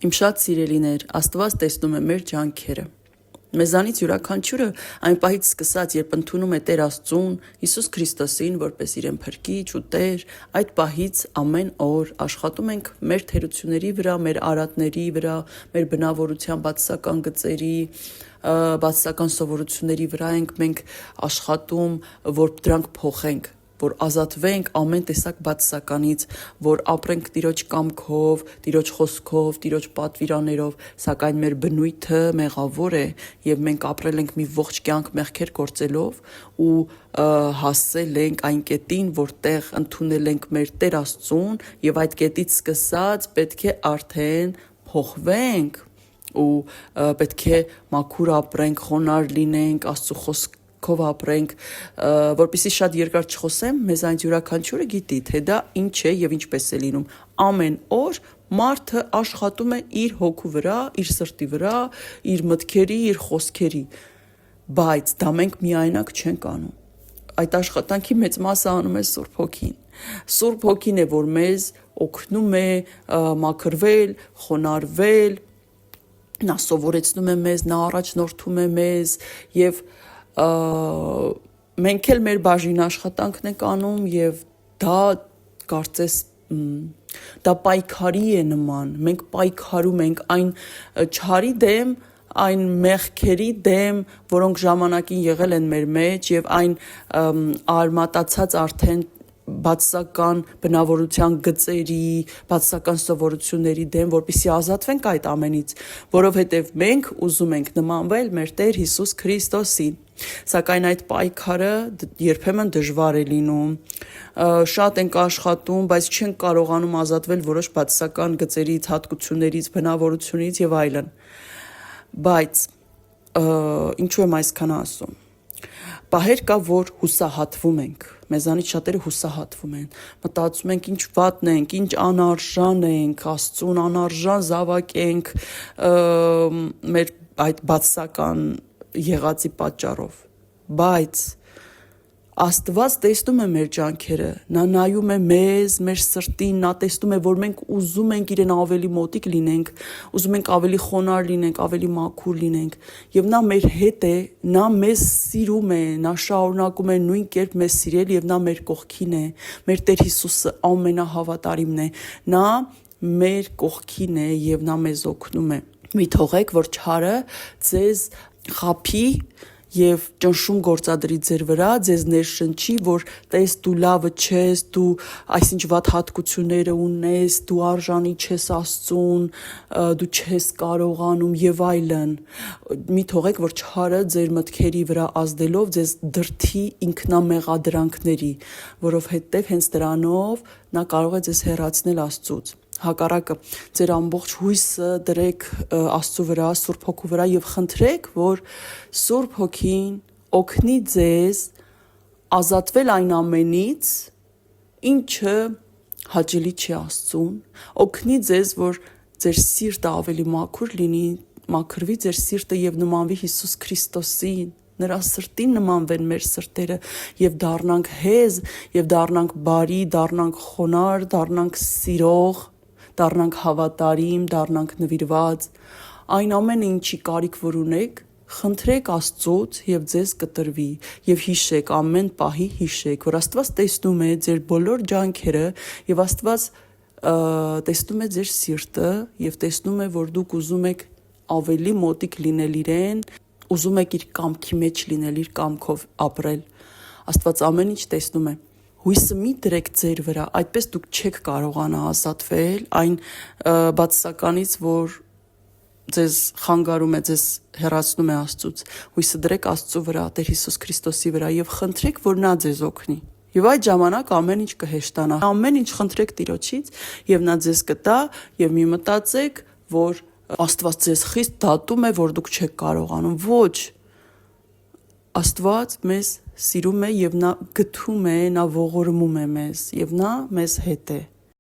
Իմ շատ սիրելիներ, Աստված տեսնում է մեր ջանքերը։ Մեզանից յուրաքանչյուրը այն պահից սկսած, երբ ընդունում է Տեր Աստծուն, Հիսուս Քրիստոսին, որպես իրեն փրկիչ ու Տեր, այդ պահից ամեն օր աշխատում ենք մեր թերությունների վրա, մեր արատների վրա, մեր բնավորության բացասական գծերի, բացասական սովորությունների վրա ենք մենք աշխատում, որ դրանք փոխենք, որ ազատվենք ամեն տեսակ բացասականից, որ ապրենք Տիրոջ կամքով, Տիրոջ խոսքով, Տիրոջ պատվիրաններով, սակայն մեր բնույթը մեղավոր է եւ մենք ապրել ենք մի ողջ կյանք մեղքեր գործելով ու հասել ենք այն կետին, որտեղ ընդունել ենք մեր Տեր Աստծուն եւ այդ կետից սկսած պետք է արդեն փոխվենք ու պետք է մաքուր ապրենք, խոնարհ լինենք, Աստծո խոսքով ապրենք, որպեսզի շատ երկար չխոսեմ, մեզ այն յուրաքանչյուրը գիտի, թե դա ինչ է եւ ինչպես է լինում։ Ամեն օր մարդը աշխատում է իր հոգու վրա, իր սրտի վրա, իր մտքերի, իր խոսքերի, բայց դա մենք միայնակ չենք անում։ Այդ աշխատանքի մեծ մասը անում է Սուրբ Հոգին։ Սուրբ Հոգին է, որ մեզ օգնում է մաքրվել, խոնարհվել, նա սովորեցնում է մեզ, նա առաջնորդում է մեզ եւ մենք էլ մեր բաժին աշխատանքն ենք անում եւ դա կարծես դա պայքարի է նման, մենք պայքարում ենք այն չարի դեմ, այն մեղքերի դեմ, որոնք ժամանակին եղել են մեր մեջ եւ այն արմատացած արդեն բացասական բնավորության գծերի, բացասական սովորությունների դեմ, որպեսզի ազատվենք այդ ամենից, որովհետև մենք ուզում ենք նմանվել մեր Տեր Հիսուս Քրիստոսին, սակայն այդ պայքարը երբեմն դժվար է լինում, շատ ենք աշխատում, բայց չենք կարողանում ազատվել որոշ բացասական գծերից, հատկություններից, բնավորությունից եւ այլն, բայց ինչու եմ այսքան ասում, պահեր կա, որ հուսահատվում ենք, մեզանից շատերը հուսահատվում են, մտածում ենք ինչ վատն ենք, ինչ անարժան ենք, Աստծուն անարժան զավակ ենք մեր այդ բացասական եղածի պատճառով, բայց Աստված տեսնում է մեր ջանքերը, նա նայում է մեզ, մեր սրտին, նա տեսնում է, որ մենք ուզում ենք իրեն ավելի մոտիկ լինենք, ուզում ենք ավելի խոնարհ լինենք, ավելի մաքուր լինենք, եւ նա մեր հետ է, նա մեզ սիրում է, նա շարունակում է նույն կերպ մեզ սիրել եւ նա մեր կողքին է, մեր Տեր Հիսուսը ամենահավատարիմն է, նա մեր կողքին է եւ նա մեզ օգնում է։ Մի թողեք, որ չարը ձեզ խափի եւ ճնշում գործադրի ձեր վրա, ձեզ ներշնչի, որ տես դու լավը չես, դու այսինչ վատ հատկությունները ունես, դու արժանի չես Աստծուն, դու չես կարողանում եւ այլն։ Մի թողեք, որ չարը ձեր մտքերի վրա ազդելով ձեզ դրթի ինքնամեղադրանքների, որովհետեւ հենց դրանով նա կարող է ձեզ հեռացնել Աստծուց։ Հակառակը ձեր ամբողջ հույսը դրեք Աստծո վրա, Սուրբ Հոգու վրա եւ խնդրեք, որ Սուրբ Հոգին օգնի ձեզ ազատվել այն ամենից, ինչը հաճելի չի Աստծուն, օգնի ձեզ, որ ձեր սիրտը ավելի մաքուր լինի, մաքրվի ձեր սիրտը եւ նմանվի Հիսուս Քրիստոսին, նրա սրտին նմանվեն մեր սրտերը եւ դառնանք հեզ եւ դառնանք բարի, դառնանք խոնարհ, դառնանք սիրող, դառնանք հավատարիմ, դառնանք նվիրված, այն ամենը ինչի կարիք որ ունեք, խնդրեք Աստծուց եւ ձեզ կտրվի եւ հիշեք ամեն պահի հիշեք, որ Աստված տեսնում է ձեր բոլոր ջանքերը եւ Աստված տեսնում է ձեր սիրտը եւ տեսնում է, որ դուք ուզում եք ավելի մոտիկ լինել իրեն, ուզում եք իր կամքի մեջ լինել, իր կամքով ապրել։ Աստված ամեն ինչ տեսնում է։ Հույսը մի դրեք ձեր վրա, այդպես դուք չեք կարողանա ազատվել այն բացասականից, որ ձեզ խանգարում է, ձեզ հեռացնում է Աստծուց։ Հույսը դրեք Աստծո վրա, Տեր Հիսուս Քրիստոսի վրա եւ խնդրեք, որ նա ձեզ օգնի։ Եվ այդ ժամանակ ամեն ինչ կհեշտանա։ Ամեն ինչ խնդրեք Տիրոջից եւ նա ձեզ կտա եւ մի մտածեք, որ Աստված ձեզ խիստ դատում է, որ դուք չեք կարողանում։ Ոչ։ Աստված մեզ սիրում է եւ նա գթում է, նա ողորմում է մեզ եւ նա մեզ հետ է։